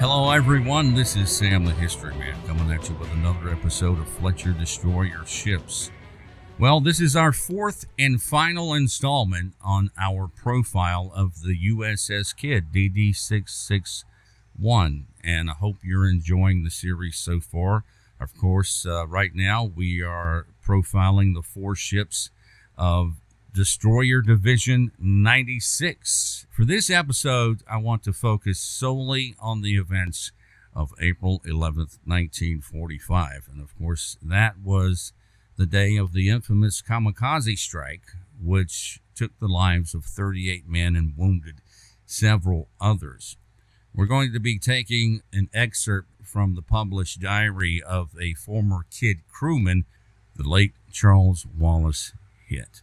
Hello everyone, this is Sam the History Man coming at you with another episode of Fletcher Destroyer Ships. Well, this is our fourth and final installment on our profile of the USS Kidd DD 661, and I hope you're enjoying the series so far. Of course, right now we are profiling the four ships of Destroyer Division 96. For this episode, I want to focus solely on the events of April 11th, 1945. And of course, that was the day of the infamous Kamikaze strike, which took the lives of 38 men and wounded several others. We're going to be taking an excerpt from the published diary of a former Kidd crewman, the late Charles Wallace Hitt.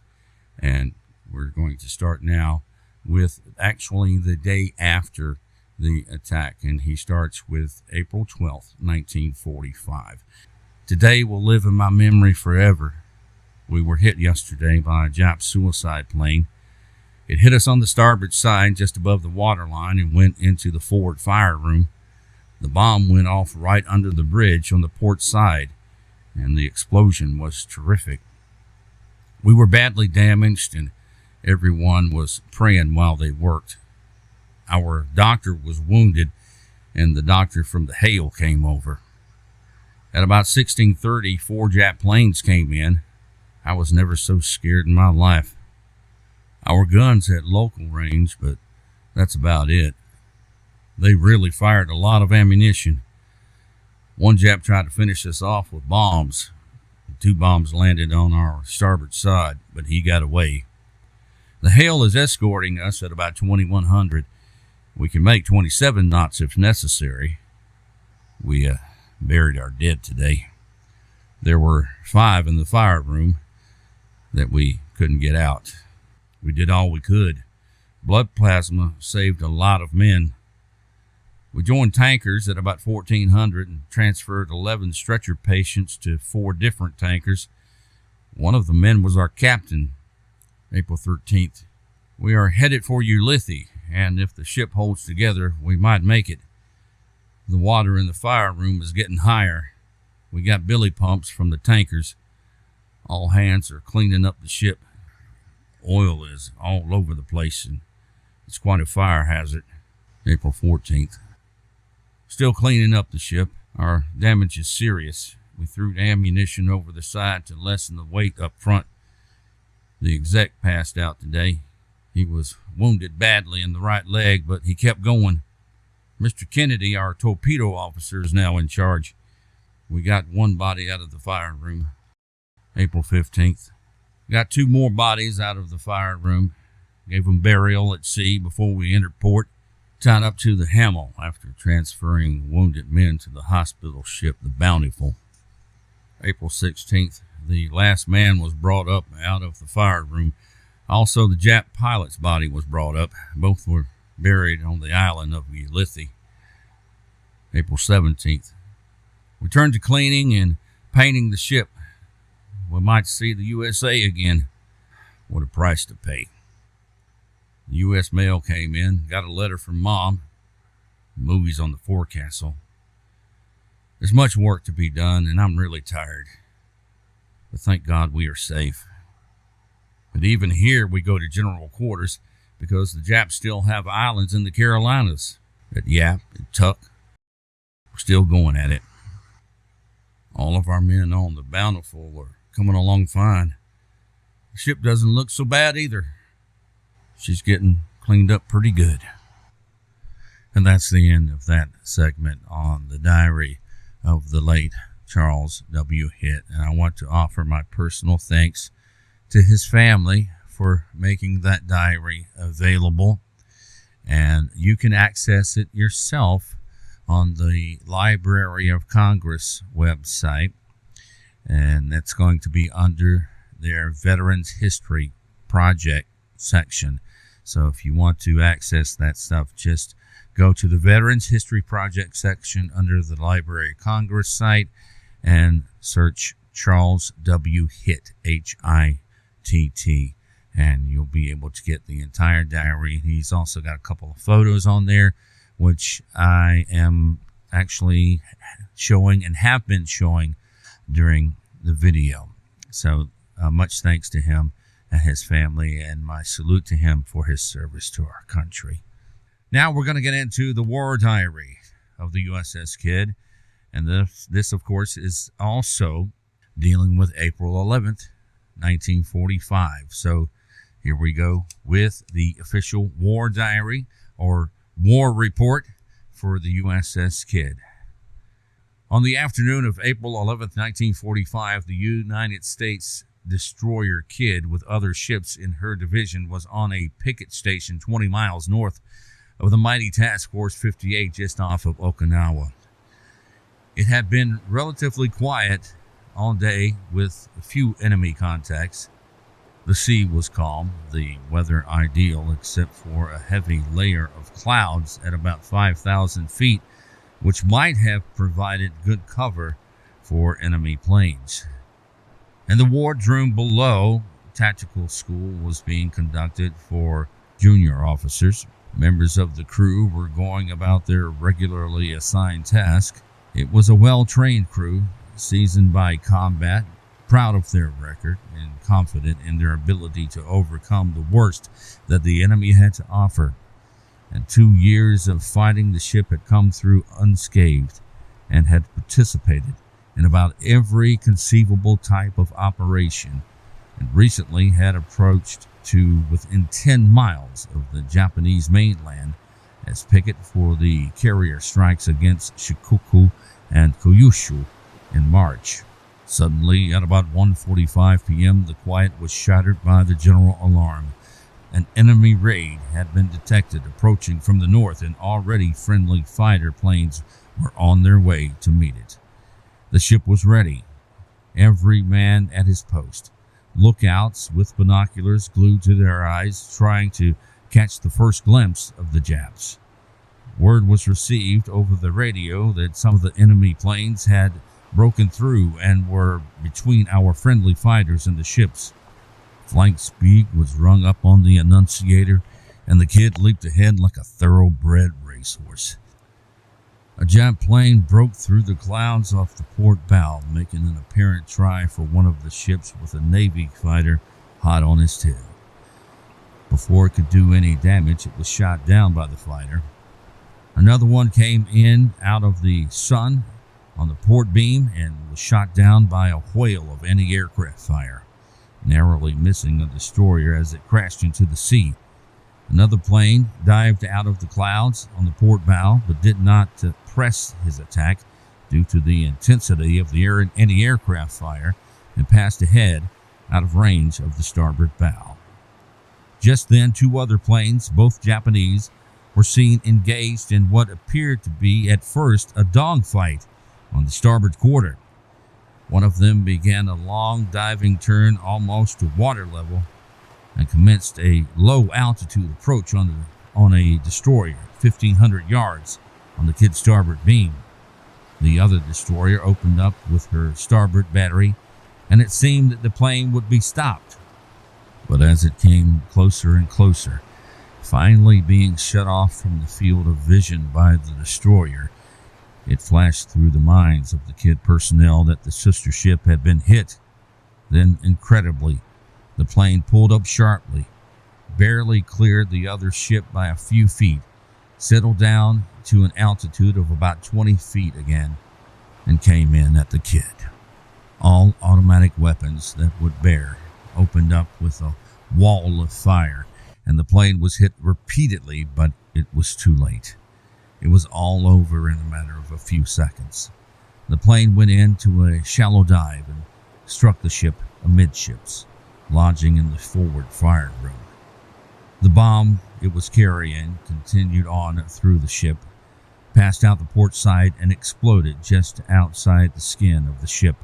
And we're going to start now with actually the day after the attack. And he starts with April 12th, 1945. Today will live in my memory forever. We were hit yesterday by a Jap suicide plane. It hit us on the starboard side just above the waterline and went into the forward fire room. The bomb went off right under the bridge on the port side, and the explosion was terrific. We were badly damaged, and everyone was praying while they worked. Our doctor was wounded, and the doctor from the hail came over. At about 16:30, 4 Jap planes came in. I was never so scared in my life. Our guns had local range, but that's about it. They really fired a lot of ammunition. One Jap tried to finish us off with bombs. 2 bombs landed on our starboard side, but he got away. The hail is escorting us at about 2100. We can make 27 knots if necessary. We buried our dead today. There were 5 in the fire room that we couldn't get out. We did all we could. Blood plasma saved a lot of men. We joined tankers at about 1400 and transferred 11 stretcher patients to 4 different tankers. One of the men was our captain. April 13th. We are headed for Ulithi, and if the ship holds together, we might make it. The water in the fire room is getting higher. We got billy pumps from the tankers. All hands are cleaning up the ship. Oil is all over the place, and it's quite a fire hazard. April 14th. Still cleaning up the ship. Our damage is serious. We threw ammunition over the side to lessen the weight up front. The exec passed out today. He was wounded badly in the right leg, but he kept going. Mr. Kennedy, our torpedo officer, is now in charge. We got 1 body out of the fire room. April 15th. Got 2 more bodies out of the fire room. Gave them burial at sea before we entered port. Tied up to the Hamel after transferring wounded men to the hospital ship, the Bountiful. April 16th, the last man was brought up out of the fire room. Also, the Jap pilot's body was brought up. Both were buried on the island of Ulithi. April 17th, we turned to cleaning and painting the ship. We might see the USA again. What a price to pay. The U.S. mail came in, got a letter from Mom, movies on the forecastle. There's much work to be done, and I'm really tired. But thank God we are safe. But even here, we go to general quarters because the Japs still have islands in the Carolinas. At Yap, at Tuck, we're still going at it. All of our men on the Bountiful are coming along fine. The ship doesn't look so bad either. She's getting cleaned up pretty good. And that's the end of that segment on the diary of the late Charles W. Hitt. And I want to offer my personal thanks to his family for making that diary available. And you can access it yourself on the Library of Congress website. And that's going to be under their Veterans History Project section. So if you want to access that stuff, just go to the Veterans History Project section under the Library of Congress site and search Charles W. Hitt, H-I-T-T, and you'll be able to get the entire diary. He's also got a couple of photos on there which I am actually showing and have been showing during the video. So much thanks to him and his family, and my salute to him for his service to our country. Now we're going to get into the war diary of the USS Kidd, and this of course is also dealing with April 11th, 1945. So here we go with the official war diary or war report for the USS Kidd. On the afternoon of April 11th, 1945, the United States destroyer Kidd with other ships in her division was on a picket station 20 miles north of the mighty Task Force 58 just off of Okinawa. It had been relatively quiet all day with a few enemy contacts. The sea was calm, the weather ideal except for a heavy layer of clouds at about 5,000 feet, which might have provided good cover for enemy planes. In the wardroom below, tactical school was being conducted for junior officers. Members of the crew were going about their regularly assigned task. It was a well-trained crew, seasoned by combat, proud of their record, and confident in their ability to overcome the worst that the enemy had to offer. And 2 years of fighting, the ship had come through unscathed and had participated in about every conceivable type of operation, and recently had approached to within 10 miles of the Japanese mainland as picket for the carrier strikes against Shikoku and Kyushu in March. Suddenly, at about 1:45 p.m., the quiet was shattered by the general alarm. An enemy raid had been detected approaching from the north, and already friendly fighter planes were on their way to meet it. The ship was ready, every man at his post. Lookouts with binoculars glued to their eyes, trying to catch the first glimpse of the Japs. Word was received over the radio that some of the enemy planes had broken through and were between our friendly fighters and the ships. Flank speed was rung up on the annunciator, and the Kidd leaped ahead like a thoroughbred racehorse. A Jap plane broke through the clouds off the port bow, making an apparent try for one of the ships with a Navy fighter hot on his tail. Before it could do any damage, it was shot down by the fighter. Another one came in out of the sun on the port beam and was shot down by a whale of anti-aircraft fire, narrowly missing a destroyer as it crashed into the sea. Another plane dived out of the clouds on the port bow, but did not press his attack due to the intensity of the anti-aircraft fire, and passed ahead out of range of the starboard bow. Just then, 2 other planes, both Japanese, were seen engaged in what appeared to be at first a dogfight on the starboard quarter. One of them began a long diving turn almost to water level and commenced a low-altitude approach on a destroyer 1,500 yards on the Kidd starboard beam. The other destroyer opened up with her starboard battery, and it seemed that the plane would be stopped. But as it came closer and closer, finally being shut off from the field of vision by the destroyer, it flashed through the minds of the Kidd personnel that the sister ship had been hit. Then, incredibly, the plane pulled up sharply, barely cleared the other ship by a few feet, settled down to an altitude of about 20 feet again, and came in at the Kidd. All automatic weapons that would bear opened up with a wall of fire, and the plane was hit repeatedly, but it was too late. It was all over in a matter of a few seconds. The plane went into a shallow dive and struck the ship amidships, lodging in the forward fire room. The bomb it was carrying continued on through the ship, passed out the port side, and exploded just outside the skin of the ship.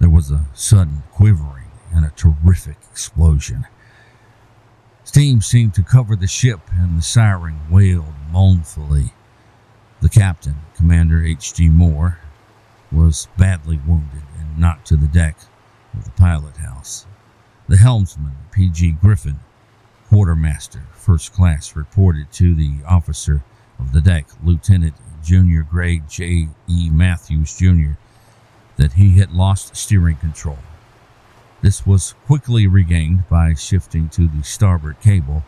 There was a sudden quivering and a terrific explosion. Steam seemed to cover the ship, and the siren wailed mournfully. The captain, Commander H.G. Moore, was badly wounded and knocked to the deck of the pilot house. The helmsman, P.G. Griffin, quartermaster, first class, reported to the officer of the deck, Lieutenant Junior Grade J.E. Matthews Jr., that he had lost steering control. This was quickly regained by shifting to the starboard cable,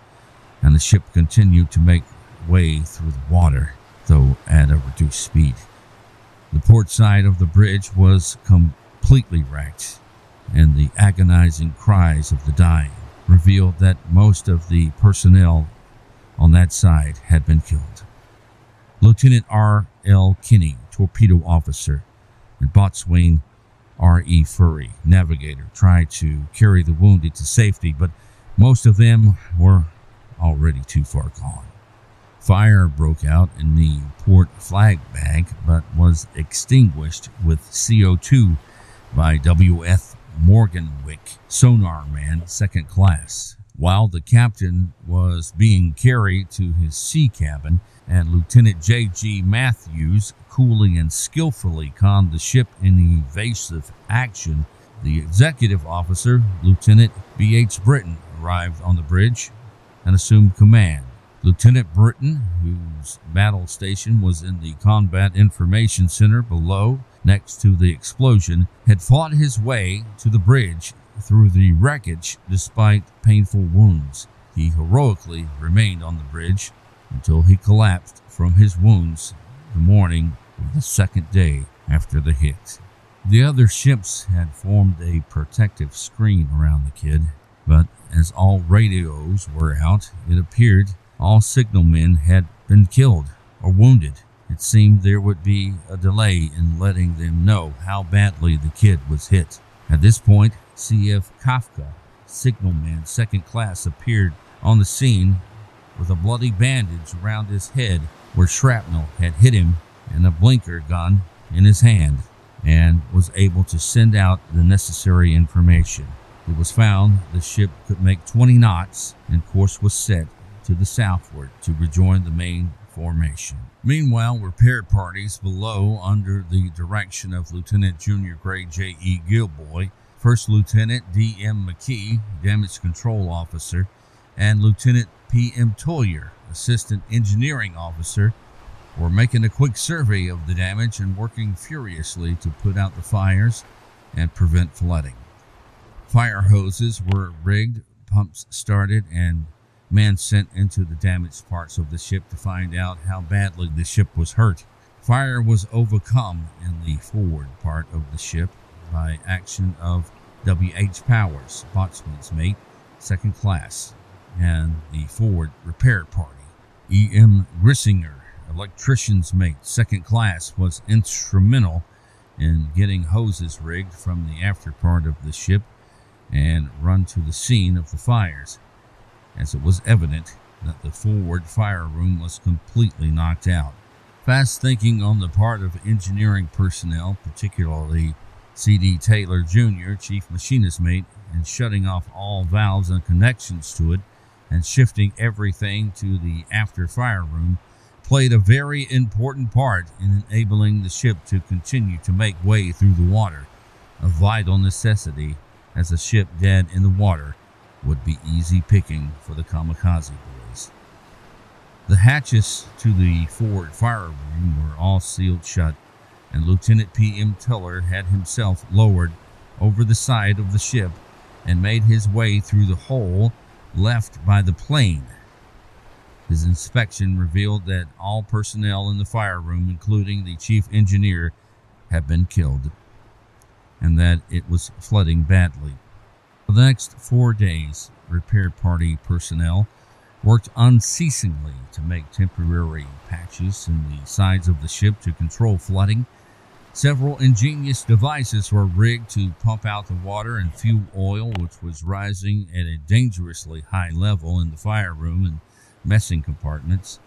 and the ship continued to make way through the water, though at a reduced speed. The port side of the bridge was completely wrecked, and the agonizing cries of the dying revealed that most of the personnel on that side had been killed. Lieutenant R.L. Kinney, torpedo officer, and Boatswain R.E. Furry, navigator, tried to carry the wounded to safety, but most of them were already too far gone. Fire broke out in the port flag bag, but was extinguished with CO2 by W.F. Morganwick, sonar man, 2nd class, while the captain was being carried to his sea cabin, and Lieutenant J.G. Matthews coolly and skillfully conned the ship in evasive action. The executive officer, Lieutenant B.H. Britton, arrived on the bridge and assumed command. Lieutenant Britton, whose battle station was in the Combat Information Center below, next to the explosion, had fought his way to the bridge through the wreckage despite painful wounds. He heroically remained on the bridge until he collapsed from his wounds the morning of the 2nd day after the hit. The other ships had formed a protective screen around the Kidd, but as all radios were out, it appeared all signalmen had been killed or wounded. It seemed there would be a delay in letting them know how badly the Kidd was hit. At this point, C.F. Kafka, signalman 2nd class, appeared on the scene with a bloody bandage around his head where shrapnel had hit him and a blinker gun in his hand, and was able to send out the necessary information. It was found the ship could make 20 knots, and course was set to the southward to rejoin the main formation. Meanwhile, repair parties below, under the direction of Lieutenant Junior Grade J.E. Gilboy, First Lieutenant D.M. McKee, Damage Control Officer, and Lieutenant P.M. Toyer, Assistant Engineering Officer, were making a quick survey of the damage and working furiously to put out the fires and prevent flooding. Fire hoses were rigged, pumps started, and men sent into the damaged parts of the ship to find out how badly the ship was hurt. Fire was overcome in the forward part of the ship by action of W.H. Powers, boatswain's mate, 2nd class, and the forward repair party. E.M. Grissinger, electrician's mate, 2nd class, was instrumental in getting hoses rigged from the after part of the ship and run to the scene of the fires, as it was evident that the forward fire room was completely knocked out. Fast thinking on the part of engineering personnel, particularly C.D. Taylor Jr., chief machinist mate, and shutting off all valves and connections to it and shifting everything to the after fire room, played a very important part in enabling the ship to continue to make way through the water, a vital necessity, as a ship dead in the water would be easy picking for the Kamikaze boys. The hatches to the forward fire room were all sealed shut, and Lieutenant P.M. Tiller had himself lowered over the side of the ship and made his way through the hole left by the plane. His inspection revealed that all personnel in the fire room, including the chief engineer, had been killed, and that it was flooding badly. For the next 4 days, repair party personnel worked unceasingly to make temporary patches in the sides of the ship to control flooding. Several ingenious devices were rigged to pump out the water and fuel oil, which was rising at a dangerously high level in the fire room and messing compartments.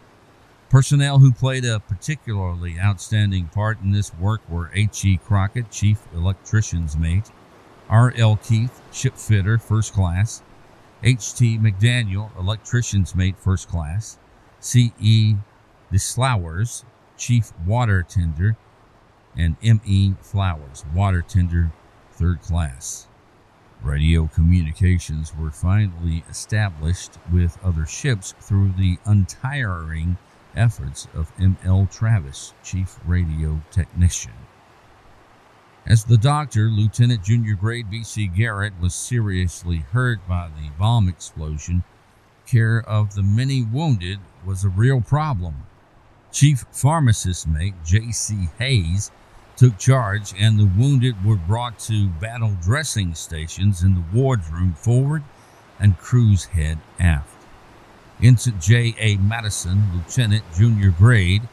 Personnel who played a particularly outstanding part in this work were H.E. Crockett, chief electrician's mate, R.L. Keith, ship fitter, 1st class, H.T. McDaniel, electrician's mate, 1st class, C.E. DeSlowers, chief water tender, and M.E. Flowers, water tender, 3rd class. Radio communications were finally established with other ships through the untiring efforts of M.L. Travis, chief radio technician. As the doctor, Lieutenant Junior Grade B.C. Garrett, was seriously hurt by the bomb explosion, care of the many wounded was a real problem. Chief Pharmacist Mate J.C. Hayes took charge, and the wounded were brought to battle dressing stations in the wardroom forward and crew's head aft. Ensign J.A. Madison, Lieutenant Junior Grade,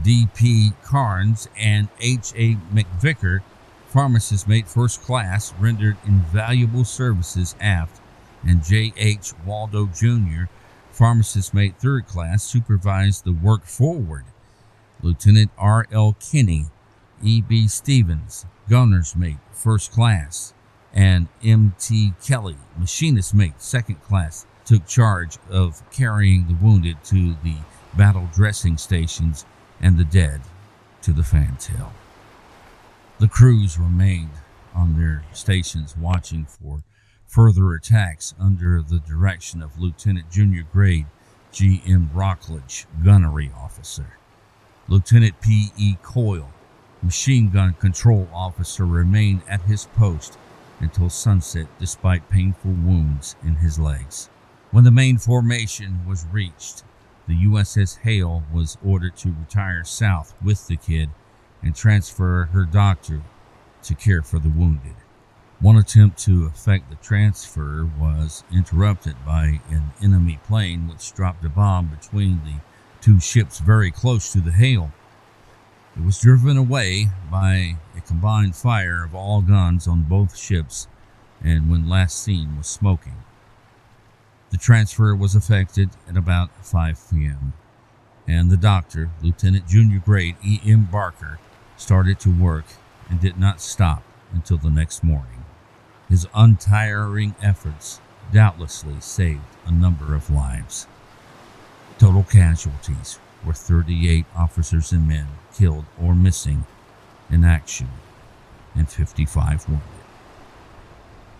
D.P. Carnes, and H.A. McVicker, Pharmacist Mate First Class, rendered invaluable services aft, and J.H. Waldo Jr., Pharmacist Mate Third Class, supervised the work forward. Lieutenant R.L. Kinney, E.B. Stevens, Gunner's Mate First Class, and M.T. Kelly, Machinist Mate Second Class, took charge of carrying the wounded to the battle dressing stations and the dead to the fantail. The crews remained on their stations watching for further attacks under the direction of Lieutenant Junior Grade G.M. Rockledge, Gunnery Officer. Lieutenant P.E. Coyle, Machine Gun Control Officer, remained at his post until sunset despite painful wounds in his legs. When the main formation was reached, the USS Hale was ordered to retire south with the Kidd and transfer her doctor to care for the wounded. One attempt to effect the transfer was interrupted by an enemy plane which dropped a bomb between the two ships very close to the Hale. It was driven away by a combined fire of all guns on both ships, and when last seen was smoking. The transfer was effected at about 5 p.m., and the doctor, Lieutenant Junior Grade E.M. Barker, started to work and did not stop until the next morning. His untiring efforts doubtlessly saved a number of lives. Total casualties were 38 officers and men killed or missing in action, and 55 wounded.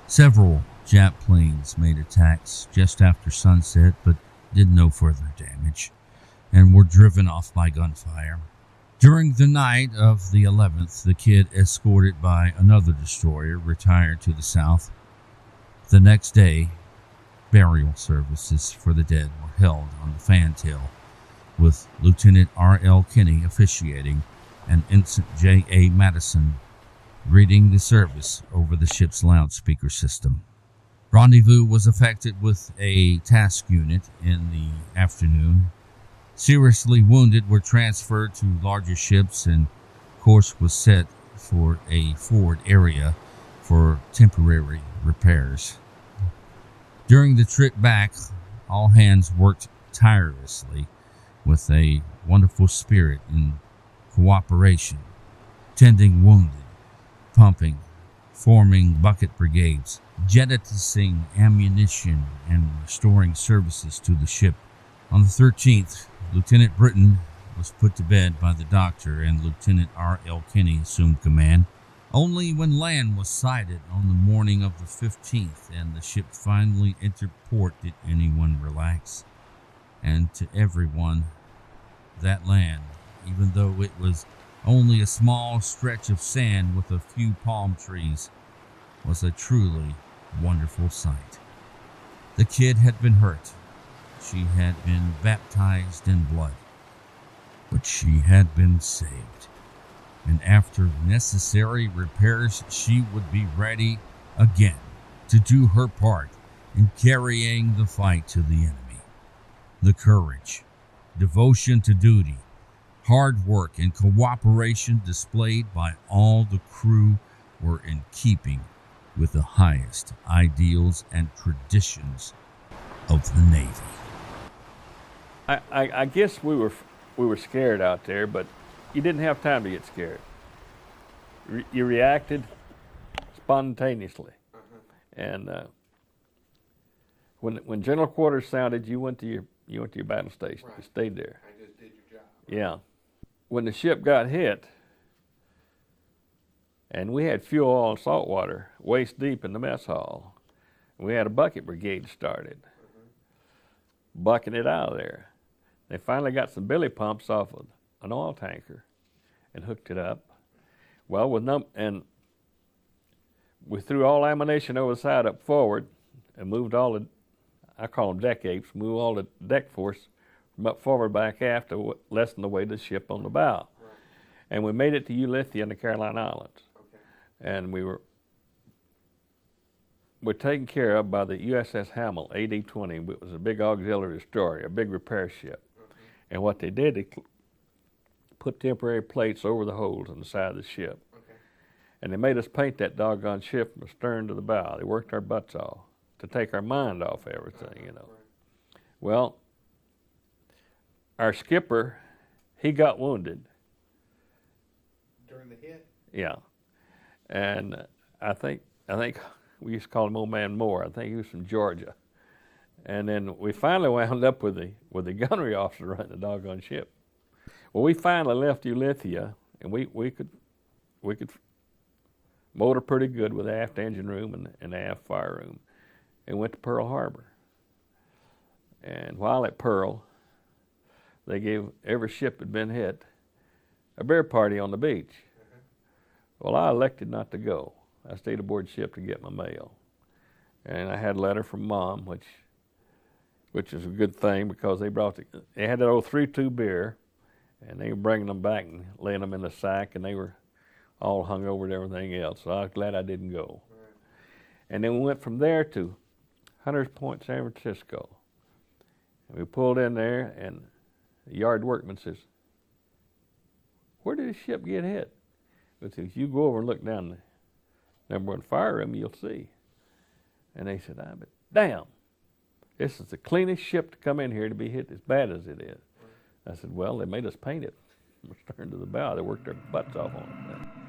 Several Jap planes made attacks just after sunset, but did no further damage, and were driven off by gunfire. During the night of the 11th, the Kidd, escorted by another destroyer, retired to the south. The next day, burial services for the dead were held on the fantail, with Lieutenant R.L. Kinney officiating and Ensign J.A. Madison reading the service over the ship's loudspeaker system. Rendezvous was effected with a task unit in the afternoon. Seriously wounded were transferred to larger ships, and course was set for a forward area for temporary repairs. During the trip back, all hands worked tirelessly with a wonderful spirit and cooperation, tending wounded, pumping, forming bucket brigades, jettisoning ammunition, and restoring services to the ship. On the 13th, Lieutenant Britton was put to bed by the doctor, and Lieutenant R.L. Kinney assumed command. Only when land was sighted on the morning of the 15th and the ship finally entered port did anyone relax. And to everyone, that land, even though it was only a small stretch of sand with a few palm trees, was a truly wonderful sight. The Kidd had been hurt. She had been baptized in blood, but she had been saved. And after necessary repairs, she would be ready again to do her part in carrying the fight to the enemy. The courage, devotion to duty, hard work, and cooperation displayed by all the crew were in keeping with the highest ideals and traditions of the Navy. I guess we were scared out there, but you didn't have time to get scared. You reacted spontaneously, and when general quarters sounded, you went to your battle station. Right. You stayed there. I just did your job. Yeah. When the ship got hit, and we had fuel oil and salt water waist deep in the mess hall, we had a bucket brigade started, bucking it out of there. They finally got some billy pumps off of an oil tanker and hooked it up. Well, and we threw all ammunition over the side up forward and moved all the, I call them deck apes, moved all the deck force from up forward back aft to lessen the weight of the ship on the bow. Right. And we made it to Ulythia in the Carolina Islands. Okay. And we're taken care of by the USS Hamel AD-20. It was a big auxiliary destroyer, a big repair ship. And what they did, they put temporary plates over the holes in the side of the ship. Okay. And they made us paint that doggone ship from the stern to the bow. They worked our butts off to take our mind off everything, you know. Right. Well, our skipper, he got wounded. During the hit? Yeah. And I think we used to call him Old Man Moore. I think he was from Georgia. And then we finally wound up with the gunnery officer running the doggone ship. Well, we finally left Ulythia, and we could motor pretty good with the aft engine room and the aft fire room, and went to Pearl Harbor. And while at Pearl, they gave every ship that had been hit a beer party on the beach. Well, I elected not to go. I stayed aboard ship to get my mail, and I had a letter from Mom, which is a good thing because they had that old 3-2 beer, and they were bringing them back and laying them in the sack, and they were all hung over to everything else. So I was glad I didn't go. Right. And then we went from there to Hunters Point, San Francisco. And we pulled in there, and the yard workman says, "Where did the ship get hit?" I said, "You go over and look down the number 1 fire room, you'll see." And they said, "I bet, damn. This is the cleanest ship to come in here to be hit as bad as it is." I said, "Well, they made us paint it from stern to the bow. They worked their butts off on it."